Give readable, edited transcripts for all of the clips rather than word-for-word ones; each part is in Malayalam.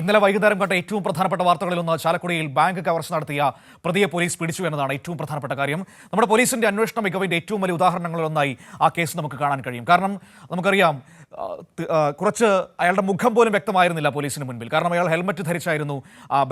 ഇന്നലെ വൈകുന്നേരം കണ്ട ഏറ്റവും പ്രധാനപ്പെട്ട വാർത്തകളിലൊന്ന് ചാലക്കുടിയിൽ ബാങ്ക് കവർച്ച നടത്തിയ പ്രതിയെ പോലീസ് പിടിച്ചു എന്നതാണ് ഏറ്റവും പ്രധാനപ്പെട്ട കാര്യം. നമ്മുടെ പോലീസിന്റെ അന്വേഷണ മികവിന്റെ ഏറ്റവും വലിയ ഉദാഹരണങ്ങളിലൊന്നായി ആ കേസ് നമുക്ക് കാണാൻ കഴിയും. കാരണം നമുക്കറിയാം, കുറച്ച് അയാളുടെ മുഖം പോലും വ്യക്തമായിരുന്നില്ല പോലീസിന് മുൻപിൽ. കാരണം അയാൾ ഹെൽമറ്റ് ധരിച്ചായിരുന്നു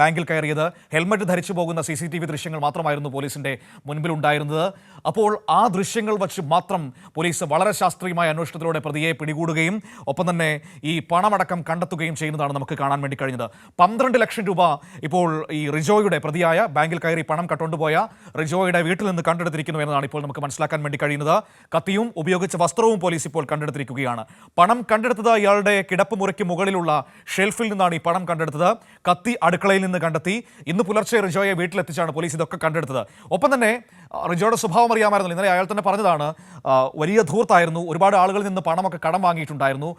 ബാങ്കിൽ കയറിയത്. ഹെൽമറ്റ് ധരിച്ചു പോകുന്ന CCTV ദൃശ്യങ്ങൾ മാത്രമായിരുന്നു പോലീസിന്റെ മുൻപിൽ ഉണ്ടായിരുന്നത്. അപ്പോൾ ആ ദൃശ്യങ്ങൾ വച്ച് മാത്രം പോലീസ് വളരെ ശാസ്ത്രീയമായ അന്വേഷണത്തിലൂടെ പ്രതിയെ പിടികൂടുകയും ഒപ്പം തന്നെ ഈ പണമടക്കം കണ്ടെത്തുകയും ചെയ്യുന്നതാണ് നമുക്ക് കാണാൻ വേണ്ടി കഴിഞ്ഞത്. 12 ലക്ഷം രൂപ ഇപ്പോൾ ഈ റിജോയുടെ പ്രതിയായ ബാങ്കിൽ കയറി പണം കട്ടുകൊണ്ടുപോയ റിജോയുടെ വീട്ടിൽ നിന്ന് കണ്ടെടുത്തിരിക്കുന്നു എന്നതാണ് ഇപ്പോൾ നമുക്ക് മനസ്സിലാക്കാൻ വേണ്ടി കഴിയുന്നത്. കത്തിയും ഉപയോഗിച്ച വസ്ത്രവും പോലീസ് ഇപ്പോൾ കണ്ടെടുത്തിരിക്കുകയാണ്. പണം കണ്ടെടുത്തത് ഇയാളുടെ കിടപ്പ് മുറിക്ക് മുകളിലുള്ള ഷെൽഫിൽ നിന്നാണ് ഈ പണം കണ്ടെടുത്തത്. കത്തി അടുക്കളയിൽ നിന്ന് കണ്ടെത്തി. ഇന്ന് പുലർച്ചെ റിജോയെ വീട്ടിലെത്തിച്ചാണ് പോലീസ് ഇതൊക്കെ കണ്ടെടുത്തത്. ഒപ്പം തന്നെ റിജോയുടെ സ്വഭാവം അറിയാമായിരുന്നു. ഇന്നലെ അയാൾ തന്നെ പറഞ്ഞതാണ്, വലിയ ധൂർത്തായിരുന്നു. ഒരുപാട് ആളുകളിൽ നിന്ന് പണമൊക്കെ കടം വാങ്ങിയിട്ടുണ്ടായിരുന്നു.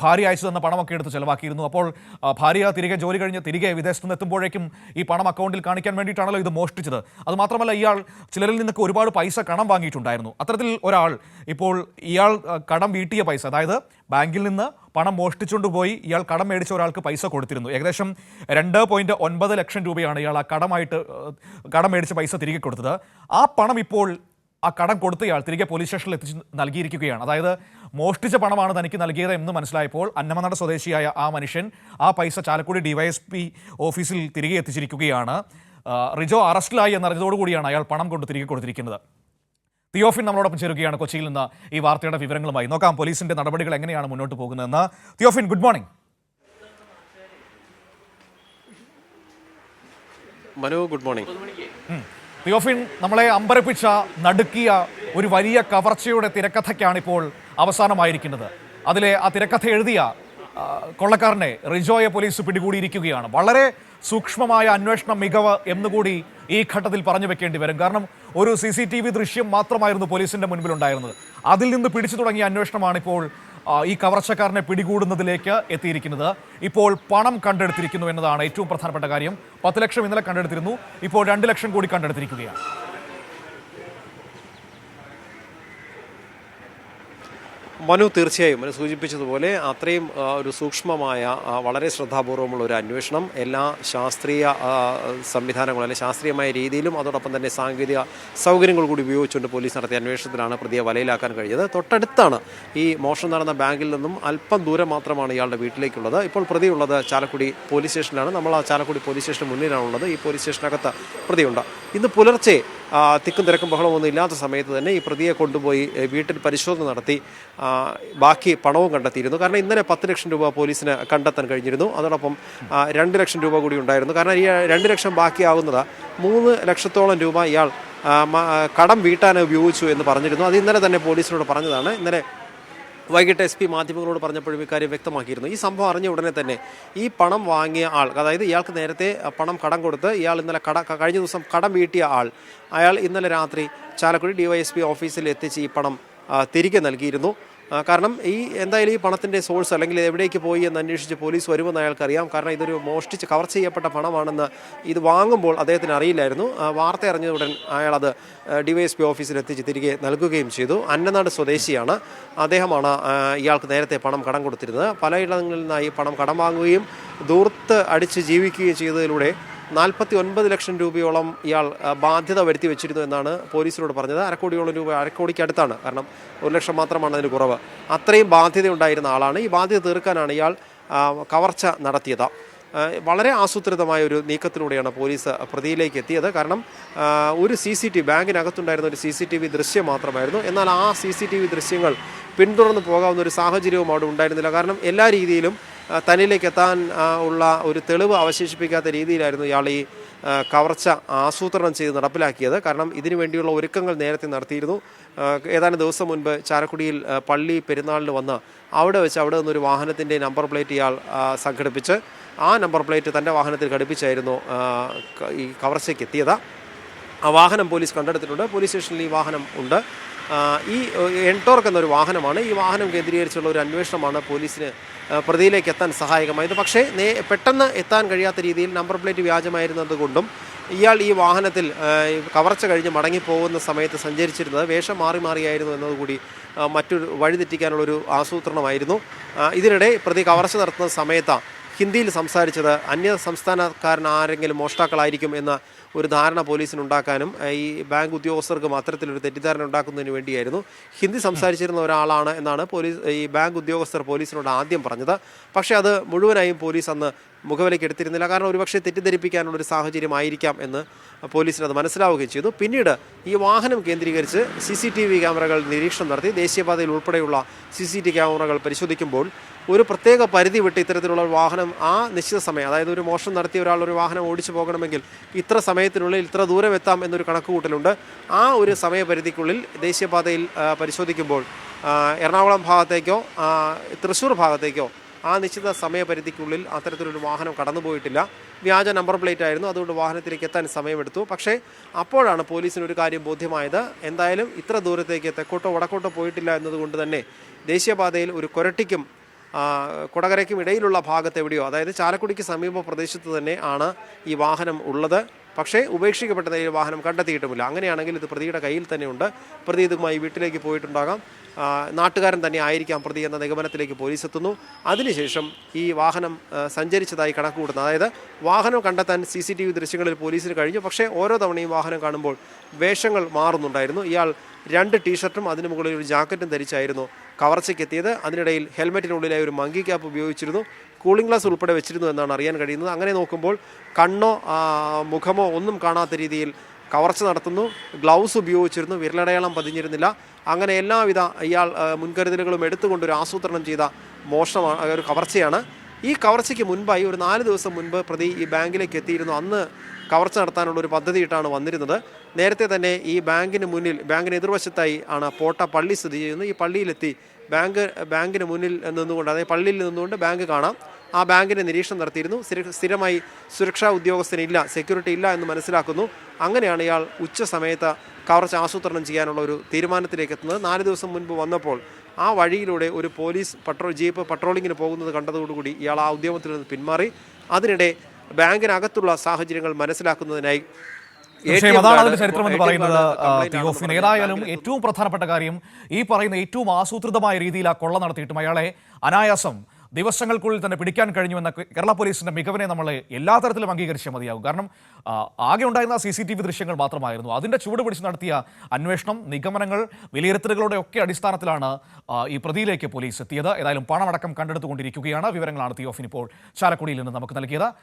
ഭാര്യ അയച്ചു തന്ന പണമൊക്കെ എടുത്ത് ചെലവാക്കിയിരുന്നു. അപ്പോൾ ഭാര്യ തിരികെ ജോലി കഴിഞ്ഞ് തിരികെ വിദേശത്ത് നിന്ന് എത്തുമ്പോഴേക്കും ഈ പണം അക്കൗണ്ടിൽ കാണിക്കാൻ വേണ്ടിയിട്ടാണല്ലോ ഇത് മോഷ്ടിച്ചത്. അതുമാത്രമല്ല, ഇയാൾ ചിലരിൽ നിന്നൊക്കെ ഒരുപാട് പൈസ കടം വാങ്ങിയിട്ടുണ്ടായിരുന്നു. അത്തരത്തിൽ ഒരാൾ ഇപ്പോൾ ഇയാൾ കടം വീട്ടിയ പൈസ, അതായത് ബാങ്കിൽ നിന്ന് പണം മോഷ്ടിച്ചുകൊണ്ട് പോയി ഇയാൾ കടം മേടിച്ച ഒരാൾക്ക് പൈസ കൊടുത്തിരുന്നു. ഏകദേശം 2.9 ലക്ഷം രൂപയാണ് ഇയാൾ ആ കടം മേടിച്ച പൈസ തിരികെ കൊടുത്തത്. ആ പണം ഇപ്പോൾ ആ കടം കൊടുത്തയാൾ തിരികെ പോലീസ് സ്റ്റേഷനിൽ എത്തിച്ച് നൽകിയിരിക്കുകയാണ്. അതായത് മോഷ്ടിച്ച പണമാണ് തനിക്ക് നൽകിയത് എന്ന് മനസ്സിലായപ്പോൾ അന്നമനട സ്വദേശിയായ ആ മനുഷ്യൻ ആ പൈസ ചാലക്കുടി DYSP ഓഫീസിൽ തിരികെ എത്തിച്ചിരിക്കുകയാണ്. റിജോ അറസ്റ്റിലായി എന്നറിഞ്ഞതോടുകൂടിയാണ് അയാൾ പണം കൊണ്ട് തിരികെ കൊടുത്തിരിക്കുന്നത്. തിയോഫിൻ നമ്മളോടൊപ്പം ചേരുകയാണ് കൊച്ചിയിൽ നിന്ന് ഈ വാർത്തയുടെ വിവരങ്ങളുമായി. നോക്കാം പോലീസിന്റെ നടപടികൾ എങ്ങനെയാണ് മുന്നോട്ട് പോകുന്നതെന്ന്. Theophin, good morning. Manu, good morning. Theophin, നമ്മളെ അമ്പരപ്പിച്ച നടുക്കിയ ഒരു വലിയ കവർച്ചയുടെ തിരക്കഥയ്ക്കാണ് ഇപ്പോൾ അവസാനമായിരിക്കുന്നത്. അതിലെ ആ തിരക്കഥ എഴുതിയ കൊള്ളക്കാരനെ റിജോയെ പോലീസ് പിടികൂടിയിരിക്കുകയാണ്. വളരെ സൂക്ഷ്മമായ അന്വേഷണ മികവ് എന്നുകൂടി ഈ ഘട്ടത്തിൽ പറഞ്ഞു വെക്കേണ്ടി വരും. കാരണം ഒരു CCTV ദൃശ്യം മാത്രമായിരുന്നു പോലീസിന്റെ മുൻപിലുണ്ടായിരുന്നത്. അതിൽ നിന്ന് പിടിച്ചു തുടങ്ങിയ അന്വേഷണമാണ് ഇപ്പോൾ ഈ കവർച്ചക്കാരനെ പിടികൂടുന്നതിലേക്ക് എത്തിയിരിക്കുന്നത്. ഇപ്പോൾ പണം കണ്ടെടുത്തിരിക്കുന്നു എന്നതാണ് ഏറ്റവും പ്രധാനപ്പെട്ട കാര്യം. 10 ലക്ഷം ഇന്നലെ കണ്ടെടുത്തിരുന്നു. ഇപ്പോൾ 2 ലക്ഷം കൂടി കണ്ടെടുത്തിരിക്കുകയാണ്. മനു, തീർച്ചയായും മനു സൂചിപ്പിച്ചതുപോലെ അത്രയും ഒരു സൂക്ഷ്മമായ വളരെ ശ്രദ്ധാപൂർവമുള്ള ഒരു അന്വേഷണം എല്ലാ ശാസ്ത്രീയ സംവിധാനങ്ങളും അല്ലെങ്കിൽ ശാസ്ത്രീയമായ രീതിയിലും അതോടൊപ്പം തന്നെ സാങ്കേതിക സൗകര്യങ്ങൾ കൂടി ഉപയോഗിച്ചുകൊണ്ട് പോലീസ് നടത്തിയ അന്വേഷണത്തിലാണ് പ്രതിയെ വലയിലാക്കാൻ കഴിഞ്ഞത്. തൊട്ടടുത്താണ് ഈ മോഷണം നടന്ന ബാങ്കിൽ നിന്നും അല്പം ദൂരം മാത്രമാണ് ഇയാളുടെ വീട്ടിലേക്കുള്ളത്. ഇപ്പോൾ പ്രതിയുള്ളത് ചാലക്കുടി പോലീസ് സ്റ്റേഷനിലാണ്. നമ്മൾ ആ ചാലക്കുടി പോലീസ് സ്റ്റേഷന് മുന്നിലാണുള്ളത്. ഈ പോലീസ് സ്റ്റേഷനകത്ത് പ്രതിയുണ്ട്. ഇന്ന് പുലർച്ചെ തിക്കും തിരക്കും ബഹളമൊന്നും ഇല്ലാത്ത സമയത്ത് തന്നെ ഈ പ്രതിയെ കൊണ്ടുപോയി വീട്ടിൽ പരിശോധന നടത്തി ബാക്കി പണവും കണ്ടെത്തിയിരുന്നു. കാരണം ഇന്നലെ 10 ലക്ഷം രൂപ പോലീസിന് കണ്ടെത്താൻ കഴിഞ്ഞിരുന്നു. അതോടൊപ്പം 2 ലക്ഷം രൂപ കൂടി ഉണ്ടായിരുന്നു. കാരണം ഈ 2 ലക്ഷം ബാക്കിയാവുന്നത് 3 ലക്ഷത്തോളം രൂപ ഇയാൾ കടം വീട്ടാൻ ഉപയോഗിച്ചു എന്ന് പറഞ്ഞിരുന്നു. അത് ഇന്നലെ തന്നെ പോലീസിനോട് പറഞ്ഞതാണ്. ഇന്നലെ വൈകിട്ട് SP മാധ്യമങ്ങളോട് പറഞ്ഞപ്പോഴും ഇക്കാര്യം വ്യക്തമാക്കിയിരുന്നു. ഈ സംഭവം അറിഞ്ഞ ഉടനെ തന്നെ ഈ പണം വാങ്ങിയ ആൾ, അതായത് ഇയാൾക്ക് നേരത്തെ പണം കടം കൊടുത്ത് ഇയാൾ ഇന്നലെ കഴിഞ്ഞ ദിവസം കടം വീട്ടിയ ആൾ, അയാൾ ഇന്നലെ രാത്രി ചാലക്കുടി DYSP ഓഫീസിൽ എത്തിച്ച് ഈ പണം തിരികെ നൽകിയിരുന്നു. കാരണം എന്തായാലും ഈ പണത്തിൻ്റെ സോഴ്സ് അല്ലെങ്കിൽ എവിടേക്ക് പോയി എന്ന് അന്വേഷിച്ച് പോലീസ് വരുമെന്ന് അയാൾക്കറിയാം. കാരണം ഇതൊരു കവർ ചെയ്യപ്പെട്ട പണമാണെന്ന് ഇത് വാങ്ങുമ്പോൾ അദ്ദേഹത്തിന് അറിയില്ലായിരുന്നു. വാർത്ത അറിഞ്ഞതുടൻ അയാളത് DYSP ഓഫീസിൽ എത്തിച്ച് തിരികെ നൽകുകയും ചെയ്തു. അന്നനാട് സ്വദേശിയാണ്. അദ്ദേഹമാണ് ഇയാൾക്ക് നേരത്തെ പണം കടം കൊടുത്തിരുന്നത്. പലയിടങ്ങളിൽ നിന്നായി പണം കടം വാങ്ങുകയും ദൂർത്ത് അടിച്ച് ജീവിക്കുകയും ചെയ്തതിലൂടെ 49 ലക്ഷം രൂപയോളം ഇയാൾ ബാധ്യത വരുത്തി വെച്ചിരുന്നു എന്നാണ് പോലീസിനോട് പറഞ്ഞത്. അരക്കോടിയോളം രൂപ, അരക്കോടിക്ക് അടുത്താണ്. കാരണം 1 ലക്ഷം മാത്രമാണ് അതിന് കുറവ്. അത്രയും ബാധ്യത ഉണ്ടായിരുന്ന ആളാണ്. ഈ ബാധ്യത തീർക്കാനാണ് ഇയാൾ കവർച്ച നടത്തിയത്. വളരെ ആസൂത്രിതമായ ഒരു നീക്കത്തിലൂടെയാണ് പോലീസ് പ്രതിയിലേക്ക് എത്തിയത്. കാരണം ഒരു CCTV ബാങ്കിനകത്തുണ്ടായിരുന്ന ഒരു CCTV ദൃശ്യം മാത്രമായിരുന്നു. എന്നാൽ ആ CCTV ദൃശ്യങ്ങൾ പിന്തുടർന്ന് പോകാവുന്ന ഒരു സാഹചര്യവും അവിടെ ഉണ്ടായിരുന്നില്ല. കാരണം എല്ലാ രീതിയിലും തന്നിലേക്ക് എത്താൻ ഉള്ള ഒരു തെളിവ് അവശേഷിപ്പിക്കാത്ത രീതിയിലായിരുന്നു ഇയാൾ ഈ കവർച്ച ആസൂത്രണം ചെയ്ത് നടപ്പിലാക്കിയത്. കാരണം ഇതിനു വേണ്ടിയുള്ള ഒരുക്കങ്ങൾ നേരത്തെ നടത്തിയിരുന്നു. ഏതാനും ദിവസം മുൻപ് ചാലക്കുടിയിൽ പള്ളി പെരുന്നാളിന് വന്ന് അവിടെ നിന്നൊരു വാഹനത്തിൻ്റെ നമ്പർ പ്ലേറ്റ് ഇയാൾ സംഘടിപ്പിച്ച് ആ നമ്പർ പ്ലേറ്റ് തൻ്റെ വാഹനത്തിൽ ഘടിപ്പിച്ചായിരുന്നു ഈ കവർച്ചയ്ക്ക് എത്തിയത്. ആ വാഹനം പോലീസ് കണ്ടെടുത്തിട്ടുണ്ട്. പോലീസ് സ്റ്റേഷനിൽ ഈ വാഹനം ഉണ്ട്. ഈ എൻടോർക്ക് എന്നൊരു വാഹനമാണ്. ഈ വാഹനം കേന്ദ്രീകരിച്ചുള്ള ഒരു അന്വേഷണമാണ് പോലീസിന് പ്രതിയിലേക്ക് എത്താൻ സഹായകമായത്. പക്ഷേ പെട്ടെന്ന് എത്താൻ കഴിയാത്ത രീതിയിൽ നമ്പർ പ്ലേറ്റ് വ്യാജമായിരുന്നത് കൊണ്ടും ഇയാൾ ഈ വാഹനത്തിൽ കവർച്ച കഴിഞ്ഞ് മടങ്ങിപ്പോകുന്ന സമയത്ത് സഞ്ചരിച്ചിരുന്നത് വേഷം മാറിയായിരുന്നു എന്നതുകൂടി മറ്റൊരു വഴിതെറ്റിക്കാനുള്ളൊരു ആസൂത്രണമായിരുന്നു. ഇതിനിടെ പ്രതി കവർച്ച നടത്തുന്ന സമയത്ത് ഹിന്ദിയിൽ സംസാരിച്ചത് അന്യ സംസ്ഥാനക്കാരൻ ആരെങ്കിലും മോഷ്ടാക്കളായിരിക്കും എന്ന ഒരു ധാരണ പോലീസിനുണ്ടാക്കാനും ഈ ബാങ്ക് ഉദ്യോഗസ്ഥർക്കും അത്തരത്തിലൊരു തെറ്റിദ്ധാരണ ഉണ്ടാക്കുന്നതിന് വേണ്ടിയായിരുന്നു. ഹിന്ദി സംസാരിച്ചിരുന്ന ഒരാളാണ് എന്നാണ് ഈ ബാങ്ക് ഉദ്യോഗസ്ഥർ പോലീസിനോട് ആദ്യം പറഞ്ഞത്. പക്ഷേ അത് മുഴുവനായും പോലീസ് അന്ന് മുഖവിലേക്ക് എടുത്തിരുന്നില്ല. കാരണം ഒരുപക്ഷെ തെറ്റിദ്ധരിപ്പിക്കാനുള്ളൊരു സാഹചര്യമായിരിക്കാം എന്ന് പോലീസിന് അത് മനസ്സിലാവുകയും ചെയ്തു. പിന്നീട് ഈ വാഹനം കേന്ദ്രീകരിച്ച് CCTV ക്യാമറകൾ നിരീക്ഷണം നടത്തി. ദേശീയപാതയിൽ ഉൾപ്പെടെയുള്ള CCTV ക്യാമറകൾ പരിശോധിക്കുമ്പോൾ ഒരു പ്രത്യേക പരിധി വിട്ട് ഇത്തരത്തിലുള്ള വാഹനം ആ നിശ്ചിത സമയം, അതായത് ഒരു മോഷണം നടത്തിയ ഒരാൾ ഒരു വാഹനം ഓടിച്ചു പോകണമെങ്കിൽ ഇത്ര സമയത്തിനുള്ളിൽ ഇത്ര ദൂരം എത്താം എന്നൊരു കണക്കുകൂട്ടലുണ്ട്. ആ ഒരു സമയപരിധിക്കുള്ളിൽ ദേശീയപാതയിൽ പരിശോധിക്കുമ്പോൾ എറണാകുളം ഭാഗത്തേക്കോ തൃശ്ശൂർ ഭാഗത്തേക്കോ ആ നിശ്ചിത സമയപരിധിക്കുള്ളിൽ അത്തരത്തിലൊരു വാഹനം കടന്നുപോയിട്ടില്ല. വ്യാജ നമ്പർ പ്ലേറ്റ് ആയിരുന്നു. അതുകൊണ്ട് വാഹനത്തിലേക്ക് എത്താൻ സമയമെടുത്തു. പക്ഷേ അപ്പോഴാണ് പോലീസിന് ഒരു കാര്യം ബോധ്യമായത്. എന്തായാലും ഇത്ര ദൂരത്തേക്ക് തെക്കോട്ടോ വടക്കോട്ടോ പോയിട്ടില്ല എന്നതുകൊണ്ട് തന്നെ ദേശീയപാതയിൽ ഒരു കൊരട്ടിക്കും കൊടകരയ്ക്കും ഇടയിലുള്ള ഭാഗത്ത് എവിടെയോ, അതായത് ചാലക്കുടിക്ക് സമീപ പ്രദേശത്ത് തന്നെ ആണ് ഈ വാഹനം ഉള്ളത്. പക്ഷേ ഉപേക്ഷിക്കപ്പെട്ട ഈ വാഹനം കണ്ടെത്തിയിട്ടുമില്ല. അങ്ങനെയാണെങ്കിൽ ഇത് പ്രതിയുടെ കയ്യിൽ തന്നെയുണ്ട്. പ്രതി ഇതുമായി വീട്ടിലേക്ക് പോയിട്ടുണ്ടാകാം. നാട്ടുകാരൻ തന്നെ ആയിരിക്കാം പ്രതി എന്ന നിഗമനത്തിലേക്ക് പോലീസ് എത്തുന്നു. അതിനുശേഷം ഈ വാഹനം സഞ്ചരിച്ചതായി കണക്കുകൂട്ടുന്നു. അതായത് വാഹനം കണ്ടെത്താൻ CCTV ദൃശ്യങ്ങളിൽ പോലീസിന് കഴിഞ്ഞു. പക്ഷേ ഓരോ തവണയും വാഹനം കാണുമ്പോൾ വേഷങ്ങൾ മാറുന്നുണ്ടായിരുന്നു. ഇയാൾ 2 ടീഷർട്ടും അതിന് മുകളിൽ ഒരു ജാക്കറ്റും ധരിച്ചായിരുന്നു കവർച്ചയ്ക്കെത്തിയത്. അതിനിടയിൽ ഹെൽമെറ്റിനുള്ളിലായി ഒരു മങ്കി ക്യാപ്പ് ഉപയോഗിച്ചിരുന്നു. കൂളിംഗ് ഗ്ലാസ് ഉൾപ്പെടെ വെച്ചിരുന്നു എന്നാണ് അറിയാൻ കഴിയുന്നത്. അങ്ങനെ നോക്കുമ്പോൾ കണ്ണോ മുഖമോ ഒന്നും കാണാത്ത രീതിയിൽ കവർച്ച നടത്തുന്നു. ഗ്ലൗസ് ഉപയോഗിച്ചിരുന്നു. വിരലടയാളം പതിഞ്ഞിരുന്നില്ല. അങ്ങനെ എല്ലാവിധ ഇയാൾ മുൻകരുതലുകളും എടുത്തുകൊണ്ടൊരു ആസൂത്രണം ചെയ്ത മോഷണമാണ്, ഒരു കവർച്ചയാണ്. ഈ കവർച്ചയ്ക്ക് മുൻപായി ഒരു 4 ദിവസം മുൻപ് പ്രതി ഈ ബാങ്കിലേക്ക് എത്തിയിരുന്നു. അന്ന് കവർച്ച നടത്താനുള്ള ഒരു പദ്ധതിയിട്ടാണ് വന്നിരുന്നത്. നേരത്തെ തന്നെ ഈ ബാങ്കിന് എതിർവശത്തായി ആണ് പോട്ട പള്ളി സ്ഥിതി ചെയ്യുന്നത്. ഈ പള്ളിയിലെത്തി ബാങ്കിന് മുന്നിൽ നിന്നുകൊണ്ട്, അതായത് പള്ളിയിൽ നിന്നുകൊണ്ട് ബാങ്ക് കാണാം. ആ ബാങ്കിൻ്റെ നിരീക്ഷണം നടത്തിയിരുന്നു. സ്ഥിരമായി സുരക്ഷാ ഉദ്യോഗസ്ഥനില്ല, സെക്യൂരിറ്റി ഇല്ല എന്ന് മനസ്സിലാക്കുന്നു. അങ്ങനെയാണ് ഇയാൾ ഉച്ച സമയത്ത് കവർച്ച ആസൂത്രണം ചെയ്യാനുള്ള ഒരു തീരുമാനത്തിലേക്ക് എത്തുന്നത്. 4 ദിവസം മുൻപ് വന്നപ്പോൾ ആ വഴിയിലൂടെ ഒരു പോലീസ് ജീപ്പ് പട്രോളിങ്ങിന് പോകുന്നത് കണ്ടതോടുകൂടി ഇയാൾ ആ ഉദ്യമത്തിൽ നിന്ന് പിന്മാറി. അതിനിടെ ബാങ്കിനകത്തുള്ള സാഹചര്യങ്ങൾ മനസ്സിലാക്കുന്നതിനായി അതാണ് അതിന്റെ ചരിത്രം എന്ന് പറയുന്നത്. തിയോഫിൻ, ഏതായാലും ഏറ്റവും പ്രധാനപ്പെട്ട കാര്യം ഈ പറയുന്ന ഏറ്റവും ആസൂത്രിതമായ രീതിയിൽ ആ കൊള്ള നടത്തിയിട്ടും അയാളെ അനായാസം ദിവസങ്ങൾക്കുള്ളിൽ തന്നെ പിടിക്കാൻ കഴിഞ്ഞുവെന്ന കേരള പോലീസിന്റെ മികവിനെ നമ്മൾ എല്ലാ തരത്തിലും അംഗീകരിച്ചേ മതിയാകും. കാരണം ആകെ ഉണ്ടായിരുന്ന CCTV ദൃശ്യങ്ങൾ മാത്രമായിരുന്നു. അതിന്റെ ചുവട് പിടിച്ച് നടത്തിയ അന്വേഷണം, നിഗമനങ്ങൾ, വിലയിരുത്തലുകളുടെ ഒക്കെ അടിസ്ഥാനത്തിലാണ് ഈ പ്രതിയിലേക്ക് പോലീസ് എത്തിയത്. ഏതായാലും പണമടക്കം കണ്ടെടുത്തുകൊണ്ടിരിക്കുകയാണ്. വിവരങ്ങളാണ് തിയോഫിൻ ഇപ്പോൾ ചാലക്കുടിയിൽ നിന്ന് നമുക്ക് നൽകിയത്.